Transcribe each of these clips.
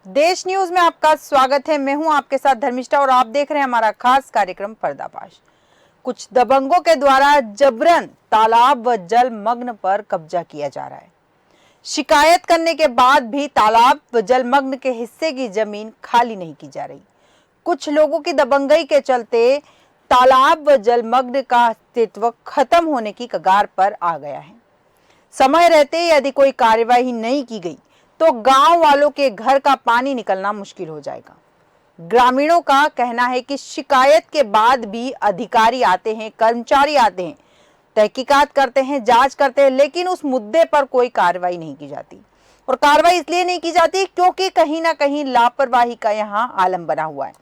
देश न्यूज में आपका स्वागत है। मैं हूं आपके साथ धर्मिष्ठा और आप देख रहे हैं हमारा खास कार्यक्रम पर्दाफाश। कुछ दबंगों के द्वारा जबरन तालाब व जलमग्न पर कब्जा किया जा रहा है। शिकायत करने के बाद भी तालाब व जलमग्न के हिस्से की जमीन खाली नहीं की जा रही। कुछ लोगों की दबंगई के चलते तालाब व जलमग्न का अस्तित्व खत्म होने की कगार पर आ गया है। समय रहते यदि कोई कार्यवाही नहीं की गई तो गांव वालों के घर का पानी निकलना मुश्किल हो जाएगा। ग्रामीणों का कहना है कि शिकायत के बाद भी अधिकारी आते हैं, कर्मचारी आते हैं, तहकीकात करते हैं, जांच करते हैं, लेकिन उस मुद्दे पर कोई कार्रवाई नहीं की जाती। और कार्रवाई इसलिए नहीं की जाती क्योंकि कहीं ना कहीं लापरवाही का यहाँ आलम बना हुआ है।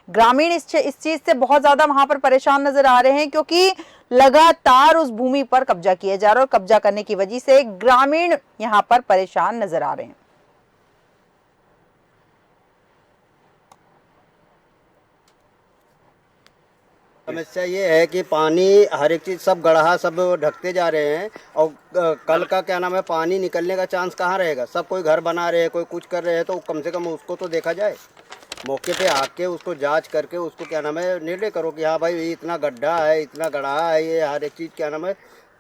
ग्रामीण इस चीज से बहुत ज्यादा वहां पर परेशान नजर आ रहे हैं क्योंकि लगातार उस भूमि पर कब्जा किया जा रहा है और कब्जा करने की वजह से ग्रामीण यहाँ पर परेशान नजर आ रहे हैं। समस्या ये है कि पानी हर एक चीज़ सब गड्ढा सब ढकते जा रहे हैं और कल का क्या नाम है पानी निकलने का चांस कहाँ रहेगा। सब कोई घर बना रहे हैं, कोई कुछ कर रहे हैं, तो कम से कम उसको तो देखा जाए, मौके पे आके उसको जांच करके उसको क्या नाम है निर्णय करो कि हाँ भाई ये इतना गड्ढा है, इतना गड्ढा है, ये हर एक चीज़ क्या नाम है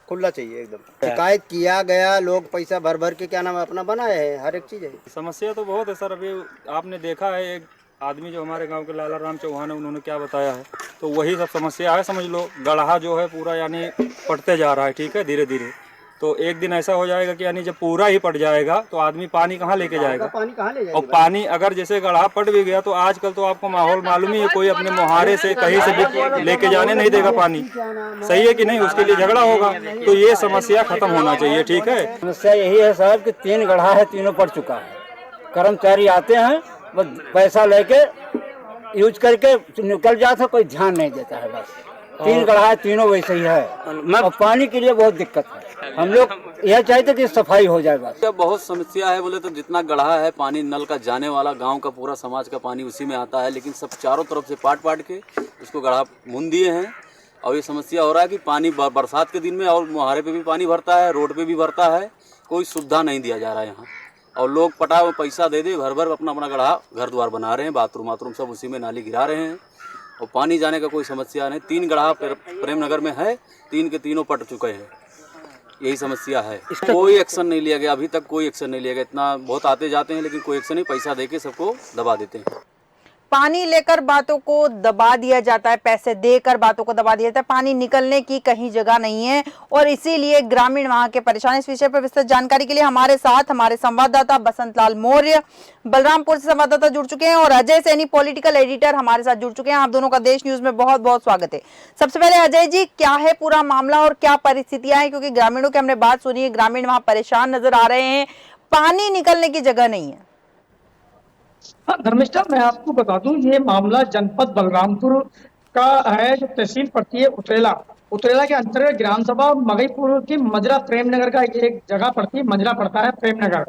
खुला चाहिए एकदम। शिकायत किया गया, लोग पैसा भर भर के क्या नाम है अपना बनाए हैं, हर एक चीज़ है। समस्या तो बहुत है सर। अभी आपने देखा है एक आदमी जो हमारे गांव के लाला राम चौहान है, उन्होंने क्या बताया है, तो वही सब समस्या है। समझ लो गड्ढा जो है पूरा यानी पटते जा रहा है, ठीक है, धीरे धीरे। तो एक दिन ऐसा हो जाएगा कि यानी जब पूरा ही पट जाएगा तो आदमी पानी कहाँ लेके जाएगा, पानी कहाँ ले जाएगा। और पानी अगर जैसे गड्ढा पट भी गया तो आजकल तो आपको माहौल मालूम ही है, कोई अपने मुहारे से कहीं से भी लेके जाने नहीं देगा पानी। सही है कि नहीं, उसके लिए झगड़ा होगा। तो ये समस्या खत्म होना चाहिए, ठीक है। समस्या यही है साहब कि 3 गड्ढा है, तीनों पड़ चुका है। कर्मचारी आते हैं बस पैसा लेके यूज करके निकल जाता, कोई ध्यान नहीं देता है। बस 3 गड्ढा है, तीनों वैसे ही है और पानी के लिए बहुत दिक्कत है। हम लोग यह चाहते कि सफाई हो जाए बस। बहुत समस्या है। बोले तो जितना गड्ढा है पानी नल का जाने वाला, गांव का पूरा समाज का पानी उसी में आता है, लेकिन सब चारों तरफ से पाट के उसको गड्ढा मुन दिए हैं। और ये समस्या हो रहा है कि पानी बरसात के दिन में और मुहारे पे भी पानी भरता है, रोड पे भी भरता है, कोई सुविधा नहीं दिया जा रहा है यहाँ। और लोग पटा पैसा दे दे भर भर अपना अपना गड्ढा घर द्वार बना रहे हैं, बाथरूम वाथरूम सब उसी में नाली गिरा रहे हैं और पानी जाने का कोई समस्या नहीं। 3 गड्ढा प्रेम नगर में है, 3 के तीनों पट चुके हैं। यही समस्या है। कोई एक्शन नहीं लिया गया, अभी तक कोई एक्शन नहीं लिया गया। इतना बहुत आते जाते हैं लेकिन कोई एक्शन नहीं, पैसा देके सबको दबा देते हैं। पानी लेकर बातों को दबा दिया जाता है, पैसे देकर बातों को दबा दिया जाता है। पानी निकलने की कहीं जगह नहीं है और इसीलिए ग्रामीण वहां के परेशान। इस विषय पर विस्तृत जानकारी के लिए हमारे साथ हमारे संवाददाता बसंत लाल मौर्य बलरामपुर से संवाददाता जुड़ चुके हैं और अजय सैनी पॉलिटिकल एडिटर हमारे साथ जुड़ चुके हैं। आप दोनों का देश न्यूज में बहुत बहुत स्वागत है। सबसे पहले अजय जी, क्या है पूरा मामला और क्या परिस्थितियां हैं, क्योंकि ग्रामीणों की हमने बात सुनी है, ग्रामीण वहां परेशान नजर आ रहे हैं, पानी निकलने की जगह नहीं है। हाँ धर्मिष्ठा, मैं आपको बता दूं ये मामला जनपद बलरामपुर का है, जो तहसील पड़ती है उतरेला के अंतर्गत ग्राम सभा मगईपुर की मजरा प्रेम नगर का एक जगह पड़ती है, मजरा पड़ता है प्रेम नगर।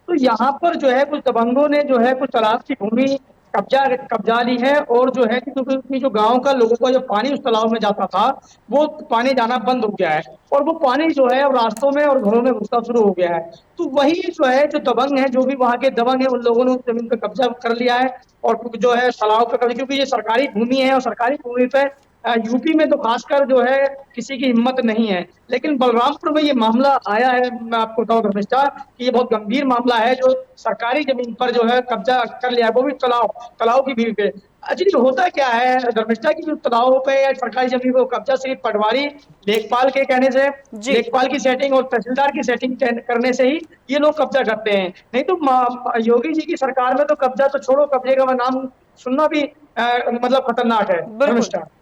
तो यहाँ पर जो है कुछ दबंगों ने जो है कुछ तालाब की भूमि कब्जा ली है और जो है कि जो गांव का लोगों का जो पानी उस तालाब में जाता था वो पानी जाना बंद हो गया है और वो पानी जो है अब रास्तों में और घरों में घुसना शुरू हो गया है। तो वही जो है जो दबंग है, जो भी वहां के दबंग है, उन लोगों ने उस जमीन पर कब्जा कर लिया है और जो है तालाब पे कब्जा, क्योंकि ये सरकारी भूमि है और सरकारी भूमि पे यूपी में तो खासकर जो है किसी की हिम्मत नहीं है। लेकिन बलरामपुर में ये मामला आया है, मैं आपको बताऊं धर्मिष्ठा कि ये बहुत गंभीर मामला है, जो सरकारी जमीन पर जो है कब्जा कर लिया है, वो भी तालाब की भीड़ पे। एक्चुअली होता क्या है धर्मिष्ठा की जो तालाबों पे या सरकारी जमीन को कब्जा सिर्फ पटवारी लेखपाल के कहने से, लेखपाल की सेटिंग और तहसीलदार की सेटिंग करने से ही ये लोग कब्जा करते हैं। नहीं तो योगी जी की सरकार में तो कब्जा तो छोड़ो, कब्जे का नाम सुनना भी मतलब खतरनाक है।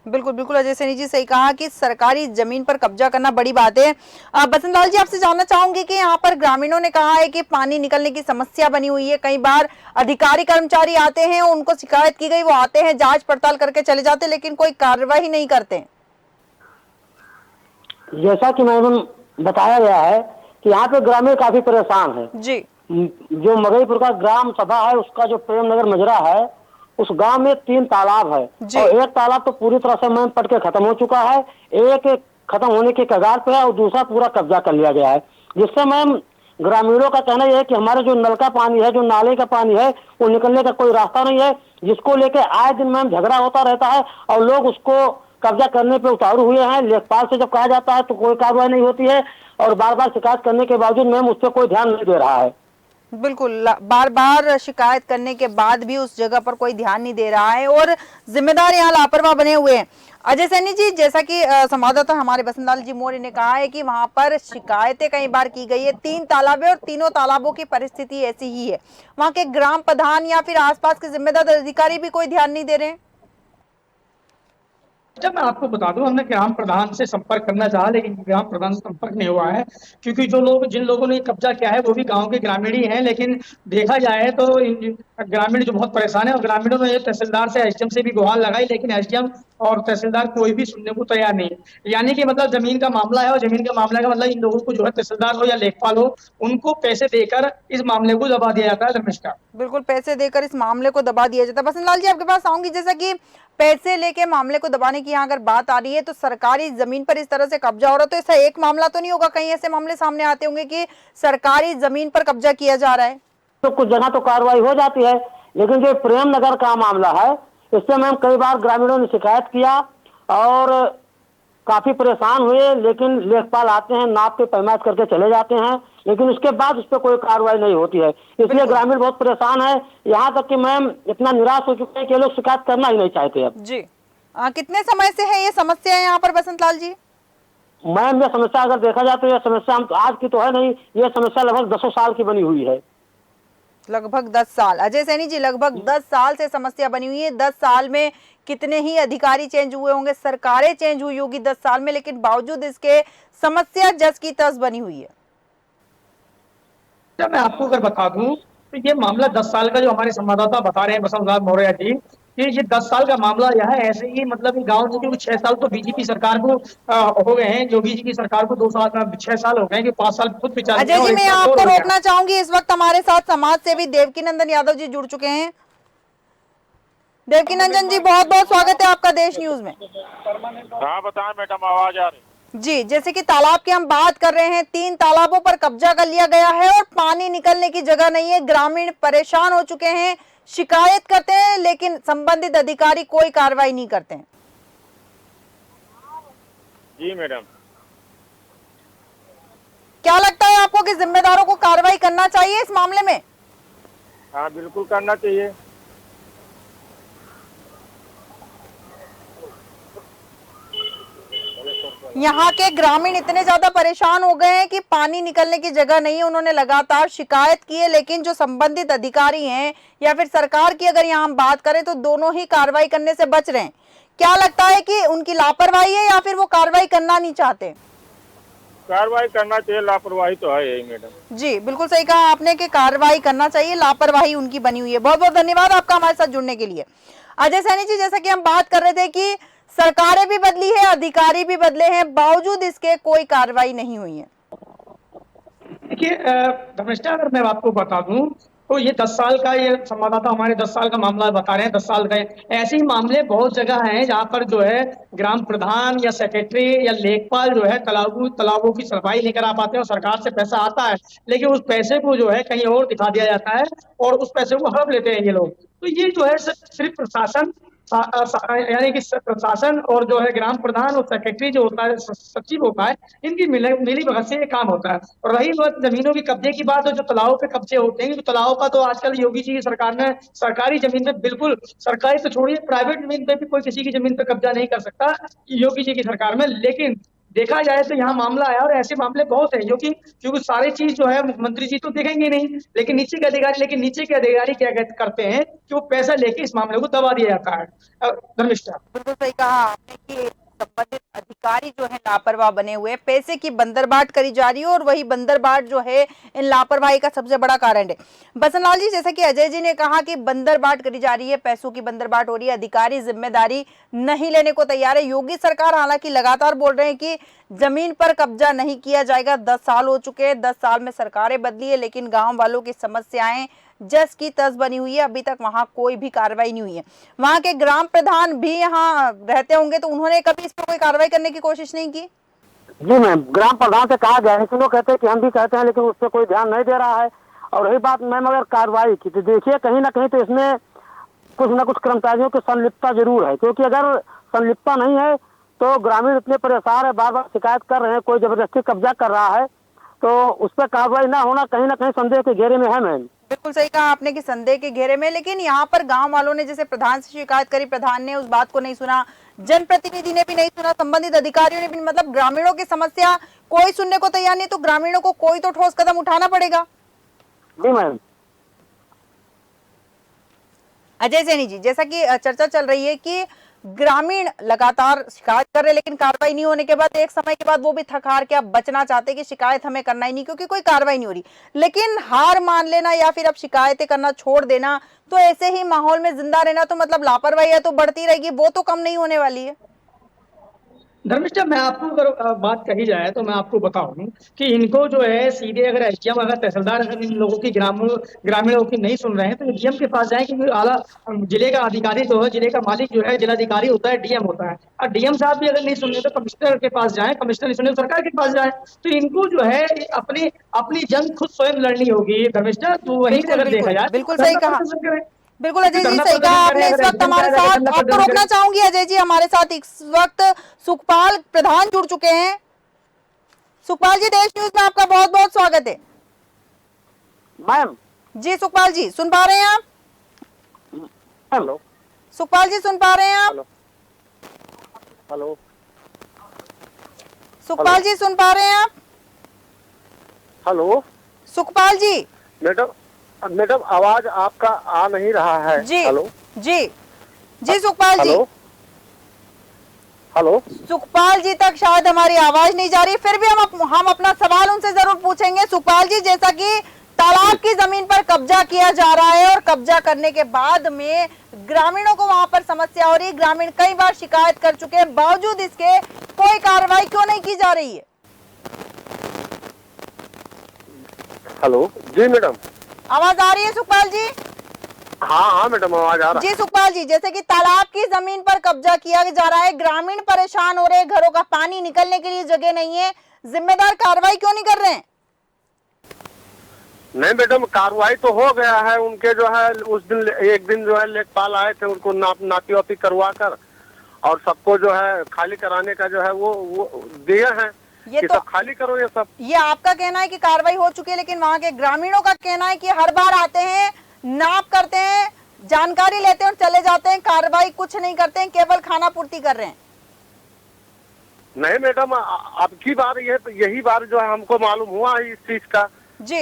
बिल्कुल बिल्कुल अजय सैनी जी सही कहा कि सरकारी जमीन पर कब्जा करना बड़ी बात है। बसंत लाल जी, आपसे जानना चाहूंगी कि यहाँ पर ग्रामीणों ने कहा है कि पानी निकलने की समस्या बनी हुई है। कई बार अधिकारी कर्मचारी आते हैं, उनको शिकायत की गई, वो आते हैं, जांच पड़ताल करके चले जाते, लेकिन कोई कार्यवाही नहीं करते। जैसा कि मैडम बताया गया है कि यहाँ पे ग्रामीण काफी परेशान है जी। जो मगईपुर का ग्राम सभा है उसका जो प्रेम नगर मजरा है, उस गांव में 3 तालाब है और एक तालाब तो पूरी तरह से मैम पट के खत्म हो चुका है, एक खत्म होने के कगार पे है और दूसरा पूरा कब्जा कर लिया गया है, जिससे मैम ग्रामीणों का कहना यह है कि हमारे जो नल का पानी है, जो नाले का पानी है, वो निकलने का कोई रास्ता नहीं है, जिसको लेके आए दिन मैम झगड़ा होता रहता है और लोग उसको कब्जा करने पे उतारू हुए हैं। लेखपाल से जब कहा जाता है तो कोई कार्रवाई नहीं होती है और बार बार शिकायत करने के बावजूद मैम उस पर कोई ध्यान नहीं दे रहा है। बिल्कुल, बार बार शिकायत करने के बाद भी उस जगह पर कोई ध्यान नहीं दे रहा है और जिम्मेदार यहाँ लापरवाह बने हुए हैं। अजय सैनी जी, जैसा कि संवाददाता हमारे बसंत लाल जी मौर्य ने कहा है कि वहां पर शिकायतें कई बार की गई है, 3 तालाब है और तीनों तालाबों की परिस्थिति ऐसी ही है। वहां के ग्राम प्रधान या फिर आसपास के जिम्मेदार अधिकारी भी कोई ध्यान नहीं दे रहे हैं। जब मैं आपको बता दूं, हमने ग्राम प्रधान से संपर्क करना चाहा लेकिन ग्राम प्रधान से संपर्क नहीं हुआ है, क्योंकि जिन लोगों ने कब्जा किया है वो भी गांव के ग्रामीण ही हैं। लेकिन देखा जाए तो ग्रामीण जो बहुत परेशान है और ग्रामीणों ने तहसीलदार से, एसडीएम से भी गुहार लगाई, लेकिन एसडीएम और तहसीलदार कोई भी सुनने को तैयार नहीं। यानी कि मतलब जमीन का मामला है और जमीन का मामला का मतलब इन लोगों को जो है तहसीलदार हो या लेखपाल हो, उनको पैसे देकर इस मामले को दबा दिया जाता है। धर्मिष्ठा, बिल्कुल, पैसे देकर इस मामले को दबा दिया जाता है। बसंत लाल जी, आपके पास आऊंगी। जैसा कि पैसे लेके मामले को दबाने की यहाँ अगर बात आ रही है तो सरकारी जमीन पर इस तरह से कब्जा हो रहा है, तो ऐसा एक मामला तो नहीं होगा, कहीं ऐसे मामले सामने आते होंगे कि सरकारी जमीन पर कब्जा किया जा रहा है? तो कुछ जगह तो कार्रवाई हो जाती है, लेकिन जो प्रेम नगर का मामला है इससे मैम कई बार ग्रामीणों ने शिकायत किया और काफी परेशान हुए, लेकिन लेखपाल आते हैं, नाप पे पैमाइश करके चले जाते हैं, लेकिन उसके बाद उस पर कोई कार्रवाई नहीं होती है। इसलिए ग्रामीण बहुत परेशान है, यहाँ तक कि मैम इतना निराश हो चुके हैं कि लोग शिकायत करना ही नहीं चाहते अब। जी, कितने समय से है ये समस्या है यहाँ पर बसंत लाल जी? मैम ये समस्या अगर देखा जाए तो यह समस्या हम आज की तो है नहीं, ये समस्या लगभग 10 साल की बनी हुई है। लगभग 10 साल। अजय सैनी जी, लगभग 10 साल से समस्या बनी हुई है। 10 साल में कितने ही अधिकारी चेंज हुए होंगे, सरकारें चेंज हुई होगी 10 साल में, लेकिन बावजूद इसके समस्या जस की तस बनी हुई है। जब मैं आपको अगर बता दूं तो ये मामला 10 साल का जो हमारे संवाददाता बता रहे हैं बसंत लाल मौर्य जी, कि ये 10 साल का मामला यह है। ऐसे ही मतलब गांव में क्योंकि 6 साल तो बीजेपी सरकार को हो गए हैं, योगी जी की सरकार को 2 साल 6 साल हो गए हैं, कि 5 साल खुद विचार। अजय जी, मैं आपको रोकना चाहूंगी, इस वक्त हमारे साथ समाज सेवी देवकी नंदन यादव जी जुड़ चुके हैं। देवकी नंदन जी, बहुत बहुत स्वागत है आपका देश न्यूज में। हाँ बताएं मैडम, आवाज आ रही जी, जैसे कि तालाब की हम बात कर रहे हैं, 3 तालाबों पर कब्जा कर लिया गया है और पानी निकलने की जगह नहीं है। ग्रामीण परेशान हो चुके हैं, शिकायत करते हैं, लेकिन संबंधित अधिकारी कोई कार्रवाई नहीं करते हैं। जी मैडम, क्या लगता है आपको कि जिम्मेदारों को कार्रवाई करना चाहिए इस मामले में? हाँ बिल्कुल करना चाहिए। यहाँ के ग्रामीण इतने ज्यादा परेशान हो गए हैं कि पानी निकलने की जगह नहीं है। उन्होंने लगातार शिकायत की है, लेकिन जो संबंधित अधिकारी हैं या फिर सरकार की अगर यहाँ हम बात करें तो दोनों ही कार्रवाई करने से बच रहे हैं। क्या लगता है कि उनकी लापरवाही है या फिर वो कार्रवाई करना नहीं चाहते? कार्रवाई करना चाहिए, लापरवाही तो है यही मैडम। जी, बिल्कुल सही कहा आपने कि कार्रवाई करना चाहिए, लापरवाही उनकी बनी हुई है। बहुत बहुत धन्यवाद आपका हमारे साथ जुड़ने के लिए। अजय सैनी जी, जैसा कि हम बात कर रहे थे कि सरकारें भी बदली है, अधिकारी भी बदले हैं, बावजूद इसके कोई कार्रवाई नहीं हुई है। देखिए धर्मिष्ठा, अगर मैं आपको बता दूं तो ये 10 साल का, ये संवाददाता हमारे 10 साल का मामला बता रहे हैं, 10 साल का। ऐसे ही मामले बहुत जगह हैं जहां पर जो है ग्राम प्रधान या सेक्रेटरी या लेखपाल जो है तालाबों की सफाई नहीं करा पाते हैं और सरकार से पैसा आता है, लेकिन उस पैसे को जो है कहीं और दिखा दिया जाता है और उस पैसे को हड़प लेते हैं ये लोग। तो ये जो है सिर्फ प्रशासन, यानी कि प्रशासन और जो है ग्राम प्रधान और सेक्रेटरी जो होता है, सचिव होता है, इनकी मिली भगत से ये काम होता है। और रही बात जमीनों की कब्जे की बात, जो तालाबों पे कब्जे होते हैं, तो तालाबों का तो आजकल योगी जी की सरकार ने सरकारी जमीन पे, बिल्कुल सरकारी तो छोड़िए, प्राइवेट जमीन पे भी कोई किसी की जमीन पे कब्जा नहीं कर सकता योगी जी की सरकार में। लेकिन देखा जाए तो यहाँ मामला आया और ऐसे मामले बहुत है, क्योंकि सारी चीज जो है मुख्यमंत्री जी तो देखेंगे नहीं, लेकिन नीचे के अधिकारी क्या करते हैं कि वो पैसा लेके इस मामले को दबा दिया जाता है। धर्मिष्ठा, बिल्कुल सही कहा आपने कि संबंधित अधिकारी जो है लापरवाह बने हुए हैं, पैसे की बंदरबाट करी जा रही है और वही बंदरबाट जो है इन लापरवाही का सबसे बड़ा कारण है। बसंत लाल जी, जैसा कि अजय जी ने कहा कि बंदरबाट करी जा रही है, पैसों की बंदरबाट हो रही है, अधिकारी जिम्मेदारी नहीं लेने को तैयार है। योगी सरकार हालांकि लगातार बोल रहे हैं कि जमीन पर कब्जा नहीं किया जाएगा। 10 साल हो चुके हैं, 10 साल में सरकारें बदली है, लेकिन गाँव वालों की समस्याएं जस की तस बनी हुई है। अभी तक वहां कोई भी कार्रवाई नहीं हुई है। वहां के ग्राम प्रधान भी यहाँ रहते होंगे, तो उन्होंने कभी इस पर कोई कार्रवाई करने की कोशिश नहीं की? जी मैम, ग्राम प्रधान से कहा गया है, लेकिन वो कहते हैं कि हम भी कहते हैं, लेकिन उस पर कोई ध्यान नहीं दे रहा है। और रही बात मैम अगर कार्रवाई की, तो देखिए कहीं ना कहीं तो इसमें कुछ न कुछ कर्मचारियों की संलिप्तता जरूर है, क्योंकि अगर संलिप्तता नहीं है तो ग्रामीण इतने परेशान है, बार बार शिकायत कर रहे हैं, कोई जबरदस्ती कब्जा कर रहा है, तो उस पर कार्रवाई ना होना कहीं ना कहीं संदेह के घेरे में है मैम। बिल्कुल सही कहा आपने कि संदेह के घेरे में, लेकिन यहाँ पर गांव वालों ने जैसे प्रधान से शिकायत करी, प्रधान ने उस बात को नहीं सुना, जनप्रतिनिधि ने भी नहीं सुना, संबंधित अधिकारियों ने भी, मतलब ग्रामीणों की समस्या कोई सुनने को तैयार नहीं, तो ग्रामीणों को कोई तो ठोस कदम उठाना पड़ेगा। जी मैम। अजय सैनी जी, जैसा कि चर्चा चल रही है कि ग्रामीण लगातार शिकायत कर रहे, लेकिन कार्रवाई नहीं होने के बाद एक समय के बाद वो भी थक हार के अब बचना चाहते कि शिकायत हमें करना ही नहीं, क्योंकि कोई कार्रवाई नहीं हो रही। लेकिन हार मान लेना या फिर अब शिकायतें करना छोड़ देना, तो ऐसे ही माहौल में जिंदा रहना, तो मतलब लापरवाही है तो बढ़ती रहेगी, वो तो कम नहीं होने वाली है। धर्मिष्ठा, मैं आपको अगर बात कही जाए तो मैं आपको बताऊं कि इनको जो है सीधे अगर एसडीएम, अगर तहसीलदार अगर इन लोगों की ग्रामीणों की नहीं सुन रहे हैं, तो डीएम के पास जाए, क्योंकि आला जिले का अधिकारी जो है, जिले का मालिक जो है जिलाधिकारी होता है, डीएम होता है। और डीएम साहब भी अगर नहीं सुन रहे तो कमिश्नर के पास जाए, कमिश्नर नहीं सुने तो सरकार के पास जाए। तो इनको जो है अपनी अपनी जंग खुद स्वयं लड़नी होगी धर्मिष्ठा। तो वहीं से अगर देखा जाए, बिल्कुल सही कहा। प्रदर्शन करें। बिल्कुल अजय जी, धरना सही कहा प्रदर्शन आपने। करें, इस वक्त हमारे धरना साथ, प्रदर्शन आपको करें। रोकना चाहूंगी अजय जी, हमारे साथ इस वक्त सुखपाल प्रधान जुड़ चुके हैं। सुखपाल जी, देश न्यूज में आपका बहुत बहुत स्वागत है। मैम। जी सुखपाल जी, सुन पा रहे हैं आप? हेलो। सुखपाल जी, सुन पा रहे हैं आप? हेलो। सुखपाल जी, सुन पा रहे हैं आप? हेलो। सुखपाल जी। मैडम आवाज आपका आ नहीं रहा है। जी हेलो। जी जी सुखपाल जी। हेलो। सुखपाल जी तक शायद हमारी आवाज नहीं जा रही, फिर भी हम अपना सवाल उनसे जरूर पूछेंगे। सुखपाल जी, जैसा कि तालाब की जमीन पर कब्जा किया जा रहा है और कब्जा करने के बाद में ग्रामीणों को वहां पर समस्या हो रही है, ग्रामीण कई बार शिकायत कर चुके हैं, बावजूद इसके कोई कार्रवाई क्यों नहीं की जा रही है? हेलो। जी मैडम, आवाज आ रही है सुखपाल जी? हाँ मैडम, आवाज आ रहा जी सुखपाल जी, जैसे कि तालाब की जमीन पर कब्जा किया जा रहा है, ग्रामीण परेशान हो रहे हैं, घरों का पानी निकलने के लिए जगह नहीं है, जिम्मेदार कार्रवाई क्यों नहीं कर रहे हैं? नहीं मैडम, कार्रवाई तो हो गया है। उनके जो है उस दिन एक दिन जो है लेखपाल आए थे, उनको नापी वापी करवा कर और सबको जो है खाली कराने का जो है वो दिए हैं ये कि तो सब खाली करो। ये सब ये आपका कहना है कि कार्रवाई हो चुकी है, लेकिन वहां के ग्रामीणों का कहना है कि हर बार आते हैं, नाप करते हैं, जानकारी लेते हैं और चले जाते हैं, कार्रवाई कुछ नहीं करते हैं, केवल खाना पूर्ति कर रहे हैं। नहीं मैडम, अब की बार यही बार जो है हमको मालूम हुआ है इस चीज का। जी,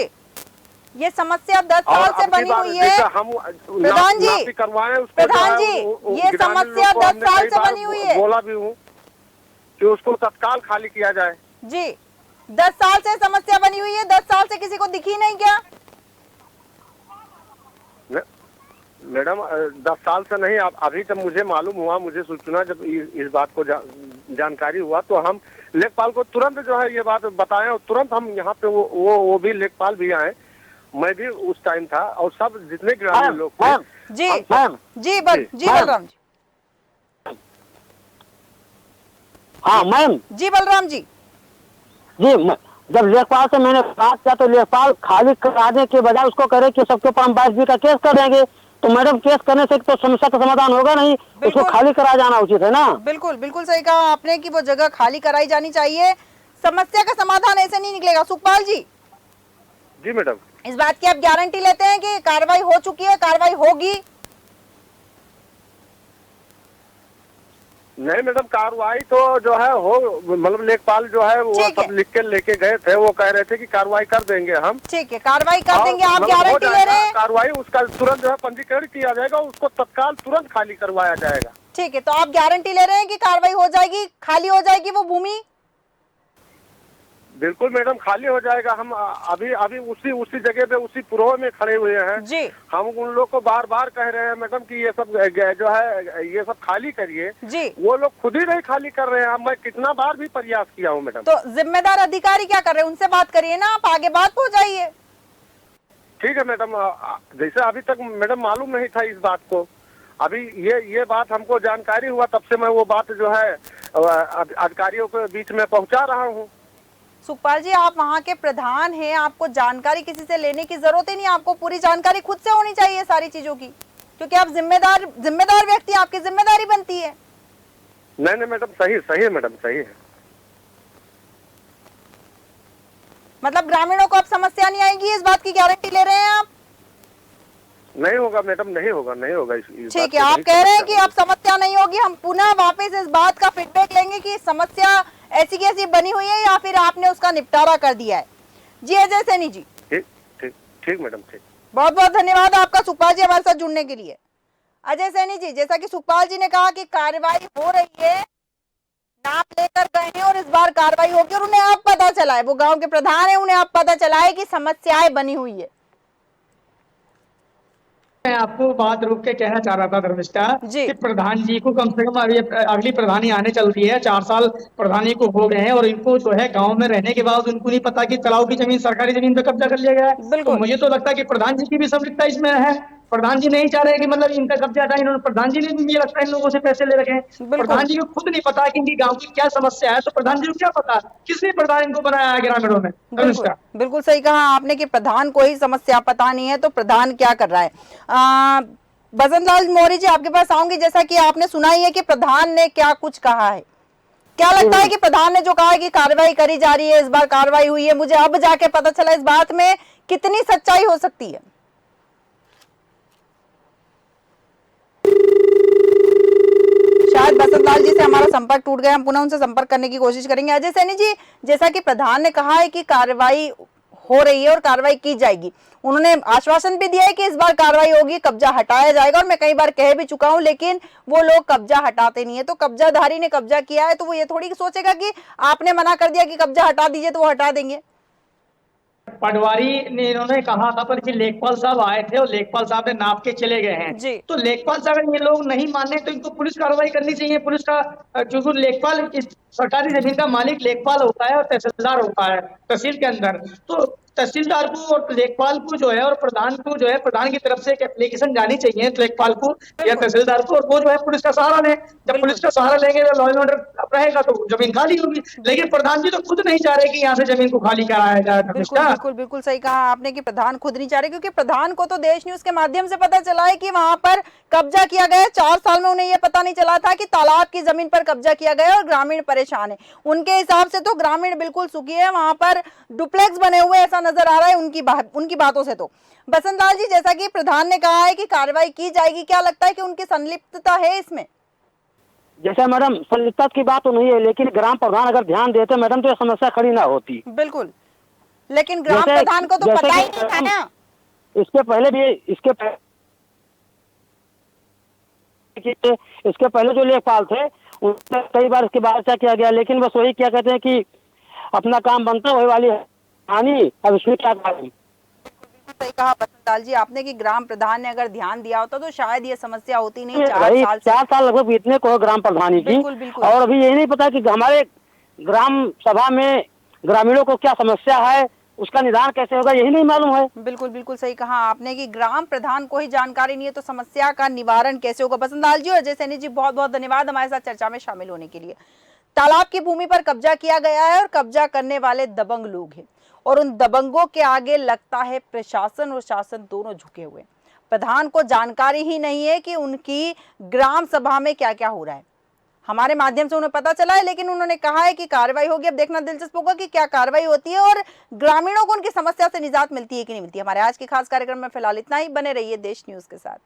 ये समस्या 10 साल से बनी हुई है हम प्रधान जी। करवाए प्रधान जी, ये समस्या 10 साल से बनी हुई है। बोला भी हूँ कि उसको तत्काल खाली किया जाए। जी, 10 साल से समस्या बनी हुई है, 10 साल से किसी को दिखी नहीं क्या? मैडम 10 साल से नहीं, अभी जब मुझे मालूम हुआ, मुझे सूचना जब इस बात को जानकारी हुआ, तो हम लेखपाल को तुरंत जो है ये बात बताएं और तुरंत हम यहाँ पे वो भी लेखपाल भी आए, मैं भी उस टाइम था और सब जितने ग्रामीण लोग थे। जी जी बलराम जी। हाँ मैम। जी बलराम जी। जी, जब लेखपाल से मैंने बात किया तो लेखपाल खाली कराने के बजाय उसको करे कि सबके ऊपर हम 22B का केस कर देंगे। तो मैडम केस करने से तो समस्या का समाधान होगा नहीं, उसको खाली करा जाना उचित है ना। बिल्कुल बिल्कुल सही कहा आपने कि वो जगह खाली कराई जानी चाहिए, समस्या का समाधान ऐसे नहीं निकलेगा। सुखपाल जी। जी मैडम। इस बात की आप गारंटी लेते हैं कि कार्रवाई हो चुकी है, कार्रवाई होगी? नहीं मैडम, कार्रवाई तो जो है हो, मतलब लेखपाल जो है वो सब लिख के लेके गए थे, वो कह रहे थे कि कार्रवाई कर देंगे हम। ठीक है, कार्रवाई कर देंगे, आप गारंटी ले रहे हैं? कार्रवाई उसका तुरंत जो है पंजीकरण किया जाएगा, उसको तत्काल तुरंत खाली करवाया जाएगा। ठीक है, तो आप गारंटी ले रहे हैं कि कार्रवाई हो जाएगी, खाली हो जाएगी वो भूमि? बिल्कुल मैडम, खाली हो जाएगा। हम अभी उसी जगह पे उसी पुरोह में खड़े हुए हैं जी। हम उन लोग को बार बार कह रहे हैं मैडम कि ये सब जो है ये सब खाली करिए जी। वो लोग खुद ही नहीं खाली कर रहे हैं। मैं कितना बार भी प्रयास किया हूँ मैडम। तो जिम्मेदार अधिकारी क्या कर रहे हैं, उनसे बात करिए ना, आप आगे बात पहुंचाइए। ठीक है मैडम, जैसे अभी तक मैडम मालूम नहीं था इस बात को, अभी ये बात हमको जानकारी हुआ, तब से मैं वो बात जो है अधिकारियों के बीच में पहुंचा रहा हूं। सुखपाल जी, आप वहाँ के प्रधान हैं, आपको जानकारी किसी से लेने की जरूरत ही नहीं, आपको पूरी जानकारी खुद से होनी चाहिए सारी चीजों की, क्योंकि आप जिम्मेदार व्यक्ति, आपकी जिम्मेदारी बनती है। नहीं मैडम, सही है मैडम, सही है। मतलब ग्रामीणों को अब समस्या नहीं आएगी, इस बात की गारंटी ले रहे हैं आप? नहीं होगा मैडम, नहीं होगा ठीक है, आप कह रहे हैं कि अब समस्या नहीं होगी। हम पुनः वापस इस बात का फीडबैक लेंगे कि समस्या ऐसी की ऐसी बनी हुई है या फिर आपने उसका निपटारा कर दिया है। जी अजय सैनी जी। ठीक मैडम, ठीक। बहुत बहुत धन्यवाद आपका सुखपाल जी हमारे साथ जुड़ने के लिए। अजय सैनी जी, जैसा कि सुखपाल जी ने कहा कि कार्रवाई हो रही है, नाप लेकर गए हैं और इस बार कार्रवाई होगी और उन्हें अब पता चला है, वो गांव के प्रधान है, उन्हें अब पता चला है कि समस्याएं बनी हुई है। मैं आपको बात रोक के कहना चाह रहा था धर्मिष्ठा कि प्रधान जी को कम से कम अगली प्रधानी आने चल रही है, 4 साल प्रधानी को हो गए हैं और इनको जो है गांव में रहने के बाद उनको नहीं पता कि तलाव की जमीन सरकारी जमीन पे कब्जा कर लिया गया है। तो मुझे तो लगता है कि प्रधान जी की भी संलिप्तता इसमें है। प्रधान जी नहीं चाह रहे कि मतलब इनका कब्जा हटाए, इन्होंने प्रधान जी ने भी मुझे लगता है इन लोगों से पैसे ले रखे हैं। प्रधान जी को खुद नहीं पता कि इनकी गांव की क्या समस्या है, तो प्रधान जी को क्या पता किसने प्रधान इनको बनाया है ग्रामीणों में। बिल्कुल सही कहा आपने कि प्रधान को ही समस्या पता नहीं है, तो प्रधान क्या कर रहा है। बसंत लाल मौर्य जी, आपके पास आऊंगी। जैसा कि आपने सुना ही है कि प्रधान ने क्या कुछ कहा है, क्या लगता है कि प्रधान ने जो कहा है कि कार्रवाई करी जा रही है, इस बार कार्रवाई हुई है, मुझे अब जाके पता चला, इस बात में कितनी सच्चाई हो सकती है? शायद बसंत लाल जी से हमारा संपर्क टूट गया, हम पुनः उनसे संपर्क करने की कोशिश करेंगे। अजय सैनी जी, जैसा कि प्रधान ने कहा है कि कार्रवाई हो रही है और कार्रवाई की जाएगी, उन्होंने आश्वासन भी दिया है कि इस बार कार्रवाई होगी, कब्जा हटाया जाएगा, और मैं कई बार कह भी चुका हूं, लेकिन वो लोग कब्जा हटाते नहीं है। तो कब्जाधारी ने कब्जा किया है तो वो ये थोड़ी सोचेगा कि आपने मना कर दिया कि कब्जा हटा दीजिए तो वो हटा देंगे। पटवारी ने इन्होंने कहा था पर कि लेखपाल साहब आए थे और लेखपाल साहब ने नाप के चले गए हैं। तो लेखपाल साहब अगर ये लोग नहीं माने तो इनको पुलिस कार्रवाई करनी चाहिए। पुलिस का क्योंकि लेखपाल सरकारी जमीन का मालिक लेखपाल होता है और तहसीलदार होता है तहसील के अंदर। तो तहसीलदार को और लेखपाल को जो है और प्रधान को जो है, प्रधान की तरफ से एक एप्लीकेशन जानी चाहिए लेखपाल को या तहसीलदार को, और वो जो है पुलिस का सहारा लें। जब पुलिस का सहारा लेंगे तो लॉ एंड ऑर्डर रहेगा तो जमीन खाली होगी। लेकिन प्रधान जी तो खुद नहीं चाह रहे कि यहाँ से जमीन को खाली कराया जाए। बिल्कुल सही कहा आपने कि प्रधान खुद नहीं चाह रहे, क्योंकि प्रधान को तो देश न्यूज के माध्यम से पता चला है कि वहां पर कब्जा किया गया। 4 साल में उन्हें यह पता नहीं चला था कि तालाब की जमीन पर कब्जा किया गया और ग्रामीण परेशान है। उनके हिसाब से तो ग्रामीण बिल्कुल सुखी है, वहां पर डुप्लेक्स बने हुए ऐसा नजर आ रहा है उनकी बातों से। तो बसंत लाल जी, जैसा कि प्रधान ने कहा है कि कार्रवाई की जाएगी, क्या लगता है कि उनकी संलिप्तता है इसमें? जैसे मैडम संलिप्तता की बात तो नहीं है, लेकिन ग्राम प्रधान अगर ध्यान देते मैडम तो ये समस्या खड़ी ना होती। बिल्कुल, लेकिन ग्राम प्रधान को तो पता ही नहीं था ना। इसके पहले जो लेखपाल थे उनसे कई बार इसके बारे में किया गया, लेकिन बस वही क्या कहते हैं कि अपना काम बनता वही वाली हानि, अब इसमें क्या करें। सही कहा बसंत लाल जी आपने कि ग्राम प्रधान ने अगर ध्यान दिया होता तो शायद ये समस्या होती नहीं। 4 साल लगभग बीतने को ग्राम प्रधानी की, और अभी यही नहीं पता कि हमारे ग्राम सभा में ग्रामीणों को क्या समस्या है, उसका निदान कैसे होगा, यही नहीं मालूम है। बिल्कुल सही कहा आपने कि ग्राम प्रधान को ही जानकारी नहीं है तो समस्या का निवारण कैसे होगा। बसंत लाल जी और अजय सैनी जी, बहुत बहुत धन्यवाद हमारे साथ चर्चा में शामिल होने के लिए। तालाब की भूमि पर कब्जा किया गया है और कब्जा करने वाले दबंग लोग हैं, और उन दबंगों के आगे लगता है प्रशासन और शासन दोनों झुके हुए। प्रधान को जानकारी ही नहीं है कि उनकी ग्राम सभा में क्या क्या हो रहा है। हमारे माध्यम से उन्हें पता चला है, लेकिन उन्होंने कहा है कि कार्रवाई होगी। अब देखना दिलचस्प होगा कि क्या कार्रवाई होती है और ग्रामीणों को उनकी समस्या से निजात मिलती है कि नहीं मिलती है। हमारे आज के खास कार्यक्रम में फिलहाल इतना ही। बने रहिए देश न्यूज के साथ।